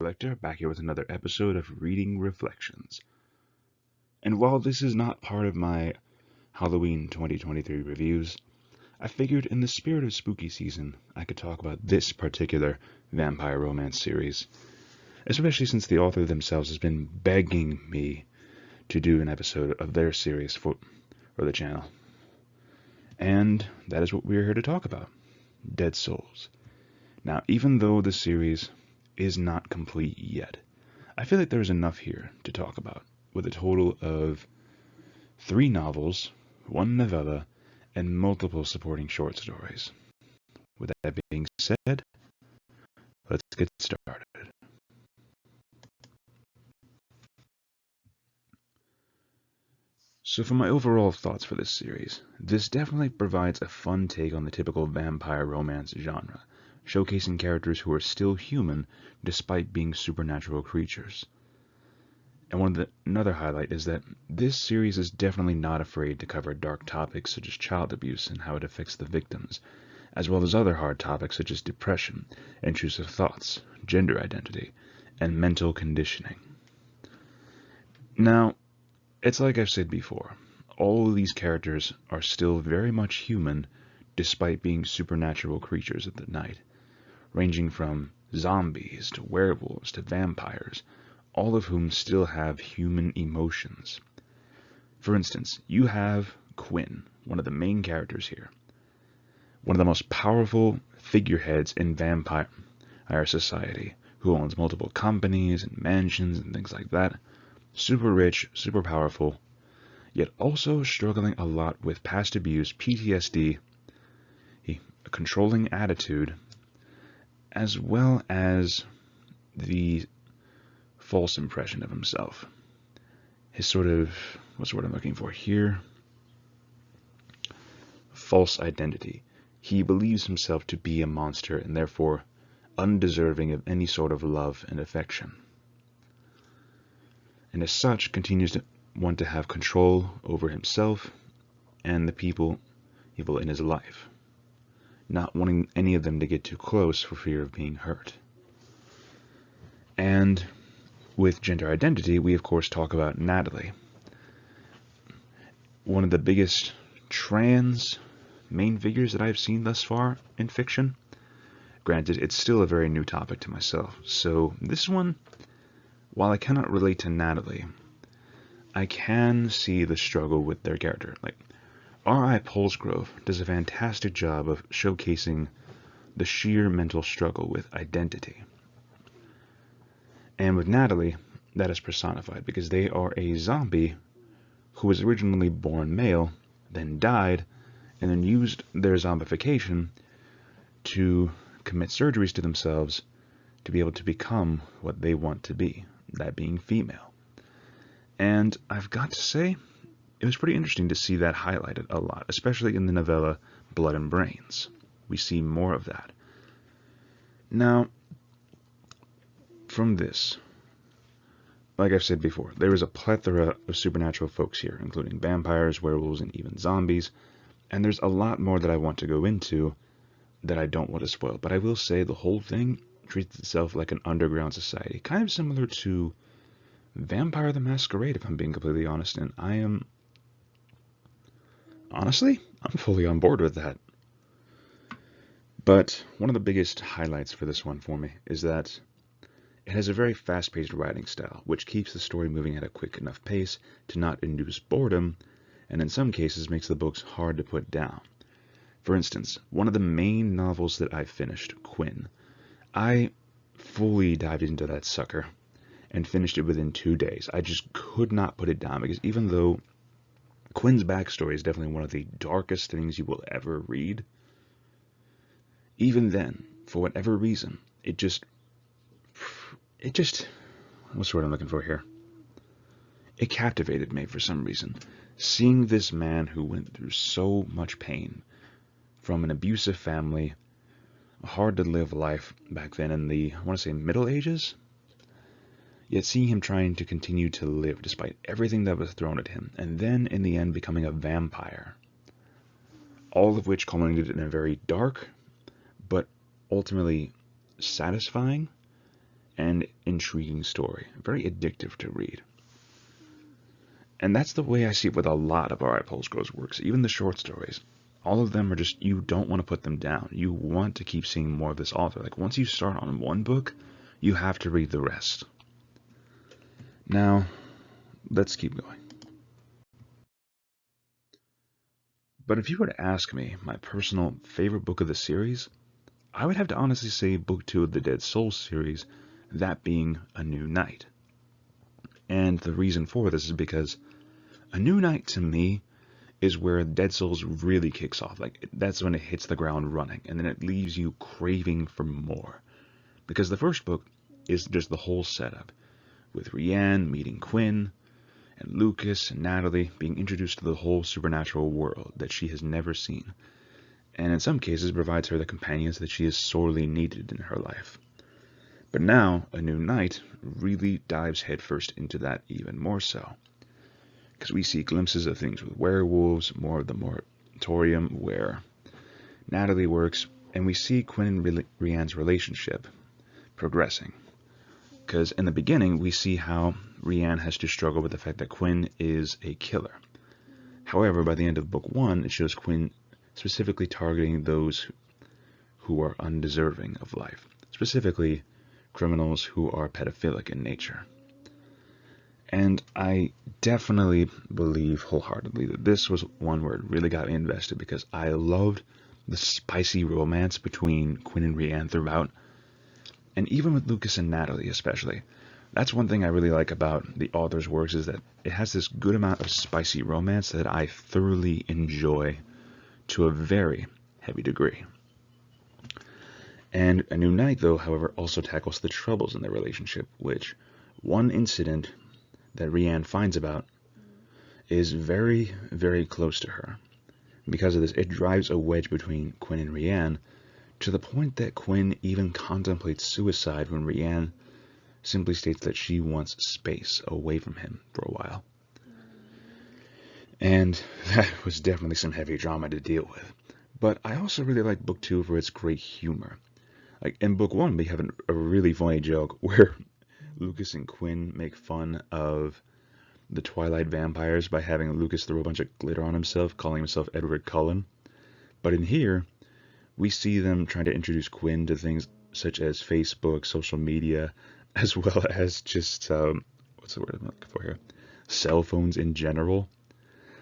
Collector, back here with another episode of Reading Reflections. And while this is not part of my Halloween 2023 reviews, I figured in the spirit of spooky season, I could talk about this particular vampire romance series, especially since the author themselves has been begging me to do an episode of their series for the channel. And that is what we're here to talk about, Dead Souls. Now, even though the series is not complete yet, I feel like there's enough here to talk about, with a total of 3 novels, 1 novella, and multiple supporting short stories. With that being said, let's get started. So for my overall thoughts for this series, this definitely provides a fun take on the typical vampire romance genre, showcasing characters who are still human despite being supernatural creatures. And another highlight is that this series is definitely not afraid to cover dark topics such as child abuse and how it affects the victims, as well as other hard topics such as depression, intrusive thoughts, gender identity, and mental conditioning. Now, it's like I've said before, all of these characters are still very much human despite being supernatural creatures of the night, ranging from zombies to werewolves to vampires, all of whom still have human emotions. For instance, you have Quinn, one of the main characters here, one of the most powerful figureheads in vampire society, who owns multiple companies and mansions and things like that, super rich, super powerful, yet also struggling a lot with past abuse, PTSD, a controlling attitude, as well as the false impression of himself. His sort of, what's the word I'm looking for here? False identity. He believes himself to be a monster and therefore undeserving of any sort of love and affection. And as such, continues to want to have control over himself and the people in his life, not wanting any of them to get too close for fear of being hurt. And with gender identity, we of course talk about Natalie, one of the biggest trans main figures that I've seen thus far in fiction. Granted, it's still a very new topic to myself, so this one, while I cannot relate to Natalie, I can see the struggle with their character. Like, R.I. Pulsgrove does a fantastic job of showcasing the sheer mental struggle with identity. And with Natalie, that is personified because they are a zombie who was originally born male, then died, and then used their zombification to commit surgeries to themselves to be able to become what they want to be, that being female. And I've got to say, it was pretty interesting to see that highlighted a lot, especially in the novella Blood and Brains. We see more of that. Now, from this, like I've said before, there is a plethora of supernatural folks here, including vampires, werewolves, and even zombies, and there's a lot more that I want to go into that I don't want to spoil, but I will say the whole thing treats itself like an underground society, kind of similar to Vampire the Masquerade, if I'm being completely honest, and honestly, I'm fully on board with that. But one of the biggest highlights for this one for me is that it has a very fast-paced writing style, which keeps the story moving at a quick enough pace to not induce boredom, and in some cases makes the books hard to put down. For instance, one of the main novels that I finished, Quinn, I fully dived into that sucker and finished it within 2 days. I just could not put it down because even though Quinn's backstory is definitely one of the darkest things you will ever read, even then, for whatever reason, it just, what's the word I'm looking for here? It captivated me for some reason. Seeing this man who went through so much pain from an abusive family, a hard to live life back then in the, I want to say, Middle Ages, yet seeing him trying to continue to live despite everything that was thrown at him, and then in the end becoming a vampire. All of which culminated in a very dark, but ultimately satisfying and intriguing story, very addictive to read. And that's the way I see it with a lot of R.I. Pulsgrove's works, even the short stories. All of them are just, you don't want to put them down. You want to keep seeing more of this author. Like, once you start on one book, you have to read the rest. Now, let's keep going. But if you were to ask me my personal favorite book of the series, I would have to honestly say Book 2 of the Dead Souls series, that being A New Night. And the reason for this is because A New Night, to me, is where Dead Souls really kicks off. Like, that's when it hits the ground running, and then it leaves you craving for more. Because the first book is just the whole setup, with Rianne meeting Quinn, and Lucas and Natalie being introduced to the whole supernatural world that she has never seen, and in some cases provides her the companions that she has sorely needed in her life. But now, A New Night really dives headfirst into that even more so, because we see glimpses of things with werewolves, more of the moratorium where Natalie works, and we see Quinn and Rianne's relationship progressing. Because in the beginning, we see how Rianne has to struggle with the fact that Quinn is a killer. However, by the end of book 1, it shows Quinn specifically targeting those who are undeserving of life, specifically criminals who are pedophilic in nature. And I definitely believe wholeheartedly that this was one where it really got me invested, because I loved the spicy romance between Quinn and Rianne throughout, and even with Lucas and Natalie especially. That's one thing I really like about the author's works, is that it has this good amount of spicy romance that I thoroughly enjoy to a very heavy degree. And A New Night, though, however, also tackles the troubles in their relationship, which one incident that Rianne finds about is very, very close to her. Because of this, it drives a wedge between Quinn and Rianne, to the point that Quinn even contemplates suicide when Rianne simply states that she wants space away from him for a while. And that was definitely some heavy drama to deal with. But I also really like book 2 for its great humor. Like, in book 1, we have a really funny joke where Lucas and Quinn make fun of the Twilight vampires by having Lucas throw a bunch of glitter on himself, calling himself Edward Cullen. But in here, we see them trying to introduce Quinn to things such as Facebook, social media, as well as just, what's the word I'm looking for here? Cell phones in general.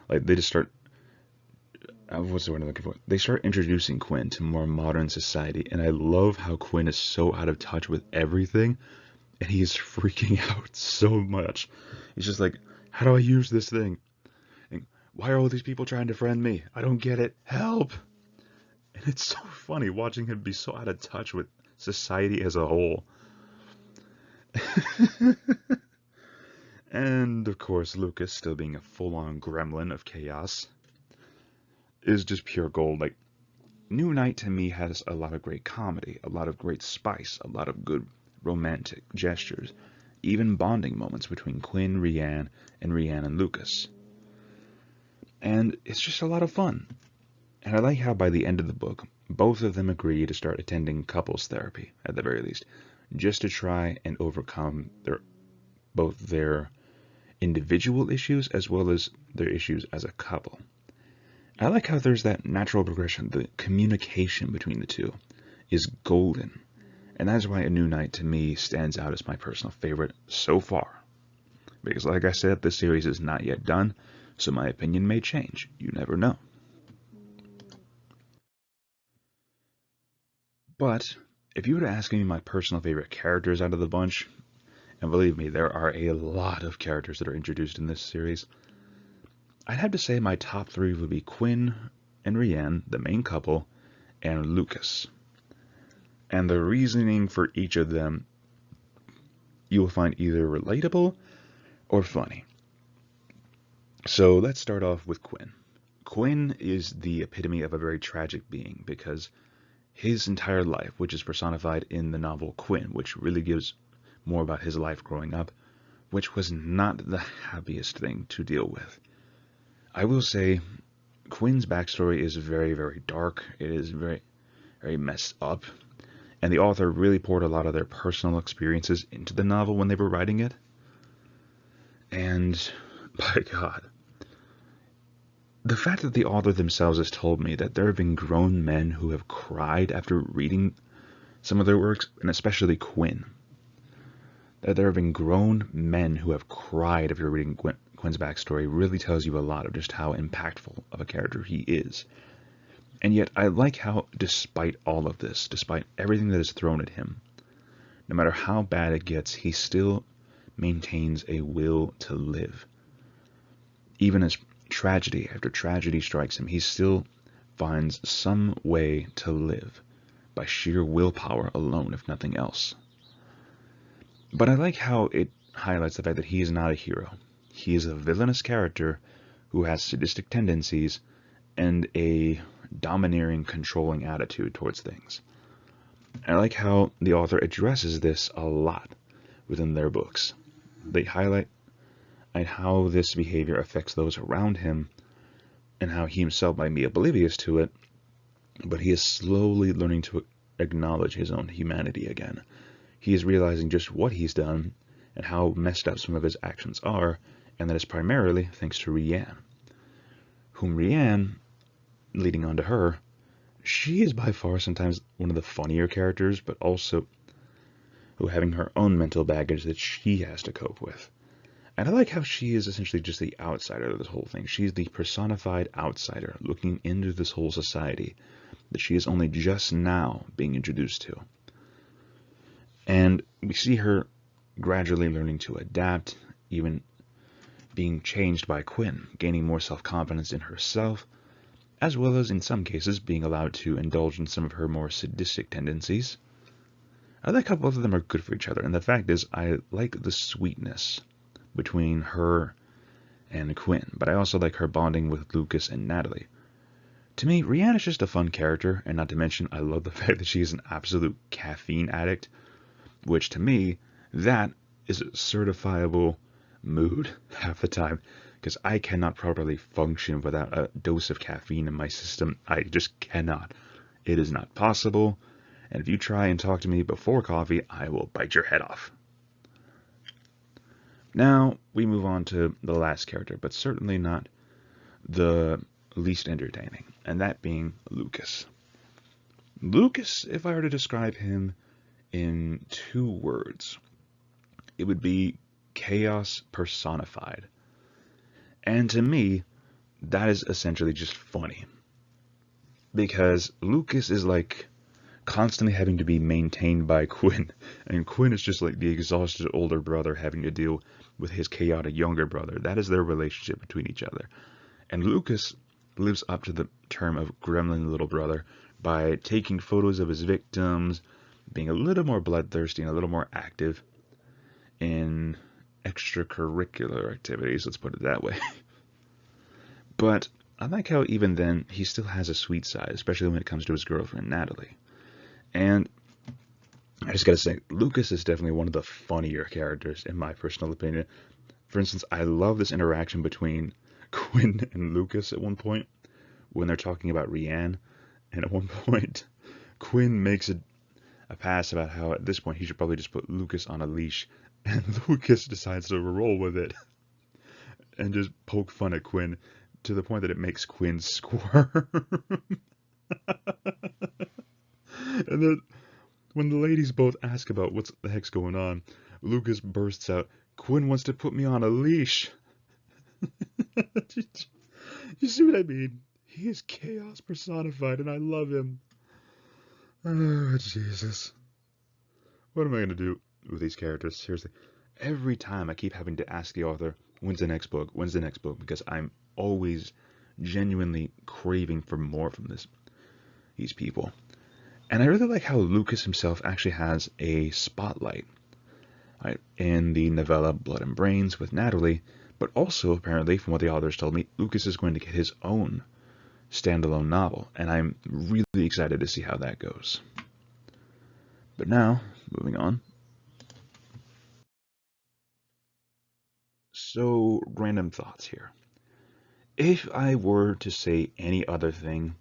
Like, they just start, what's the word I'm looking for? They start introducing Quinn to more modern society, and I love how Quinn is so out of touch with everything, and he is freaking out so much. He's just like, how do I use this thing? And why are all these people trying to friend me? I don't get it. Help! And it's so funny watching him be so out of touch with society as a whole. And, of course, Lucas, still being a full-on gremlin of chaos, is just pure gold. Like, New Night, to me, has a lot of great comedy, a lot of great spice, a lot of good romantic gestures, even bonding moments between Quinn, Rianne and Lucas. And it's just a lot of fun. And I like how by the end of the book, both of them agree to start attending couples therapy, at the very least, just to try and overcome both their individual issues as well as their issues as a couple. I like how there's that natural progression. The communication between the two is golden. And that's why A New Night, to me, stands out as my personal favorite so far. Because, like I said, this series is not yet done, so my opinion may change. You never know. But if you were to ask me my personal favorite characters out of the bunch, and believe me, there are a lot of characters that are introduced in this series, I'd have to say my top 3 would be Quinn and Rianne, the main couple, and Lucas. And the reasoning for each of them you will find either relatable or funny. So let's start off with Quinn. Quinn is the epitome of a very tragic being, because his entire life, which is personified in the novel Quinn, which really gives more about his life growing up, which was not the happiest thing to deal with. I will say, Quinn's backstory is very, very dark. It is very, very messed up. And the author really poured a lot of their personal experiences into the novel when they were writing it. And, by God, the fact that the author themselves has told me that there have been grown men who have cried after reading some of their works, and especially Quinn. That there have been grown men who have cried after reading Quinn's backstory really tells you a lot of just how impactful of a character he is. And yet, I like how, despite all of this, despite everything that is thrown at him, no matter how bad it gets, he still maintains a will to live. Even as tragedy after tragedy strikes him, he still finds some way to live by sheer willpower alone, if nothing else. But I like how it highlights the fact that he is not a hero. He is a villainous character who has sadistic tendencies and a domineering, controlling attitude towards things. I like how the author addresses this a lot within their books. They highlight how this behavior affects those around him and how he himself might be oblivious to it, but he is slowly learning to acknowledge his own humanity again. He is realizing just what he's done and how messed up some of his actions are, and that is primarily thanks to Rianne. Whom Rianne, leading on to her, she is by far sometimes one of the funnier characters, but also who having her own mental baggage that she has to cope with. And I like how she is essentially just the outsider of this whole thing. She's the personified outsider looking into this whole society that she is only just now being introduced to. And we see her gradually learning to adapt, even being changed by Quinn, gaining more self-confidence in herself, as well as in some cases being allowed to indulge in some of her more sadistic tendencies. I like how both of them are good for each other, and the fact is I like the sweetness between her and Quinn, but I also like her bonding with Lucas and Natalie. To me, Rianne is just a fun character, and not to mention I love the fact that she is an absolute caffeine addict, which to me, that is a certifiable mood half the time, because I cannot properly function without a dose of caffeine in my system. I just cannot. It is not possible, and if you try and talk to me before coffee, I will bite your head off. Now, we move on to the last character, but certainly not the least entertaining, and that being Lucas. Lucas, if I were to describe him in 2 words, it would be chaos personified. And to me, that is essentially just funny. Because Lucas is like constantly having to be maintained by Quinn, and Quinn is just like the exhausted older brother having to deal with his chaotic younger brother. That is their relationship between each other. And Lucas lives up to the term of gremlin little brother by taking photos of his victims, being a little more bloodthirsty and a little more active in extracurricular activities, let's put it that way. But I like how even then he still has a sweet side, especially when it comes to his girlfriend Natalie. And I just gotta say, Lucas is definitely one of the funnier characters in my personal opinion. For instance, I love this interaction between Quinn and Lucas at one point when they're talking about Rianne, and at one point Quinn makes a pass about how at this point he should probably just put Lucas on a leash, and Lucas decides to roll with it and just poke fun at Quinn to the point that it makes Quinn squirm. And then when the ladies both ask about what the heck's going on, Lucas bursts out, "Quinn wants to put me on a leash." You see what I mean? He is chaos personified, and I love him. Oh, Jesus. What am I going to do with these characters? Seriously. Every time I keep having to ask the author, when's the next book? When's the next book? Because I'm always genuinely craving for more from these people. And I really like how Lucas himself actually has a spotlight, right, in the novella Blood and Brains with Natalie, but also apparently, from what the authors told me, Lucas is going to get his own standalone novel, and I'm really excited to see how that goes. But now, moving on. So, random thoughts here. If I were to say any other thing,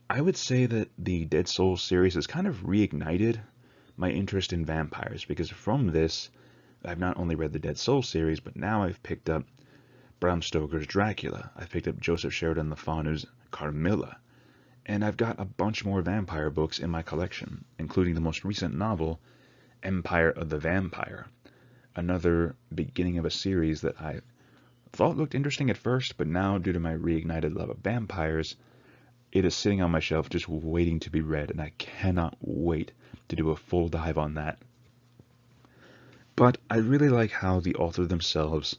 I would say that the Dead Souls series has kind of reignited my interest in vampires, because from this, I've not only read the Dead Souls series, but now I've picked up Bram Stoker's Dracula. I've picked up Joseph Sheridan Le Fanu's Carmilla, and I've got a bunch more vampire books in my collection, including the most recent novel, Empire of the Vampire, another beginning of a series that I thought looked interesting at first, but now, due to my reignited love of vampires, it is sitting on my shelf just waiting to be read, and I cannot wait to do a full dive on that. But I really like how the author themselves,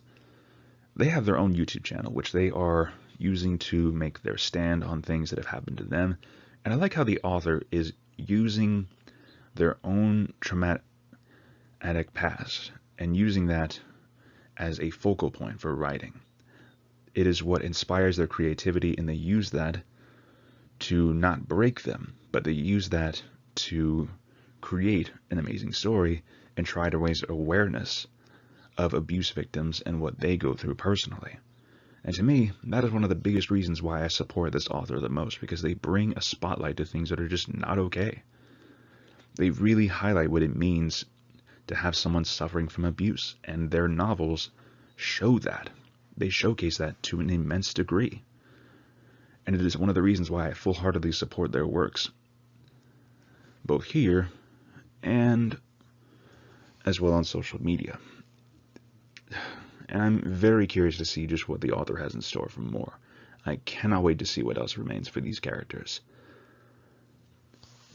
they have their own YouTube channel, which they are using to make their stand on things that have happened to them. And I like how the author is using their own traumatic past and using that as a focal point for writing. It is what inspires their creativity, and they use that to not break them, but they use that to create an amazing story and try to raise awareness of abuse victims and what they go through personally. And to me, that is one of the biggest reasons why I support this author the most, because they bring a spotlight to things that are just not okay. They really highlight what it means to have someone suffering from abuse, and their novels show that. They showcase that to an immense degree. And it is one of the reasons why I full-heartedly support their works, both here and as well on social media. And I'm very curious to see just what the author has in store for more. I cannot wait to see what else remains for these characters.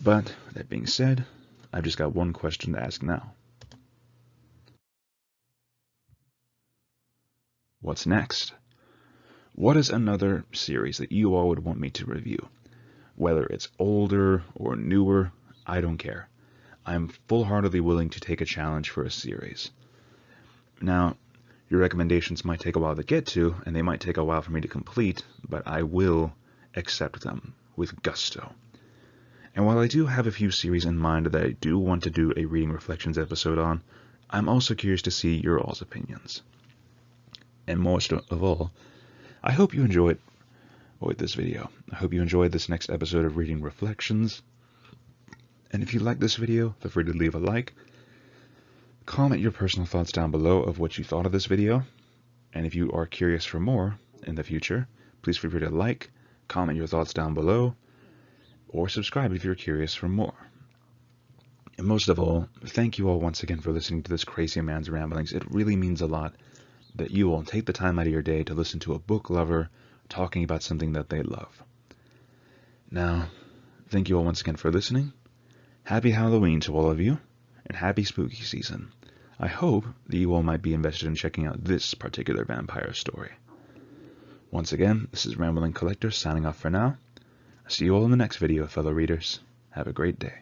But, that being said, I've just got one question to ask now. What's next? What is another series that you all would want me to review? Whether it's older or newer, I don't care. I'm full-heartedly willing to take a challenge for a series. Now, your recommendations might take a while to get to, and they might take a while for me to complete, but I will accept them with gusto. And while I do have a few series in mind that I do want to do a Reading Reflections episode on, I'm also curious to see your all's opinions. And most of all, I hope you enjoyed this video. I hope you enjoyed this next episode of Reading Reflections. And if you like this video, feel free to leave a like. Comment your personal thoughts down below of what you thought of this video. And if you are curious for more in the future, please feel free to like, comment your thoughts down below, or subscribe if you're curious for more. And most of all, thank you all once again for listening to this crazy man's ramblings. It really means a lot that you all take the time out of your day to listen to a book lover talking about something that they love. Now, thank you all once again for listening. Happy Halloween to all of you, and happy spooky season. I hope that you all might be invested in checking out this particular vampire story. Once again, this is Rambling Collector signing off for now. I'll see you all in the next video, fellow readers. Have a great day.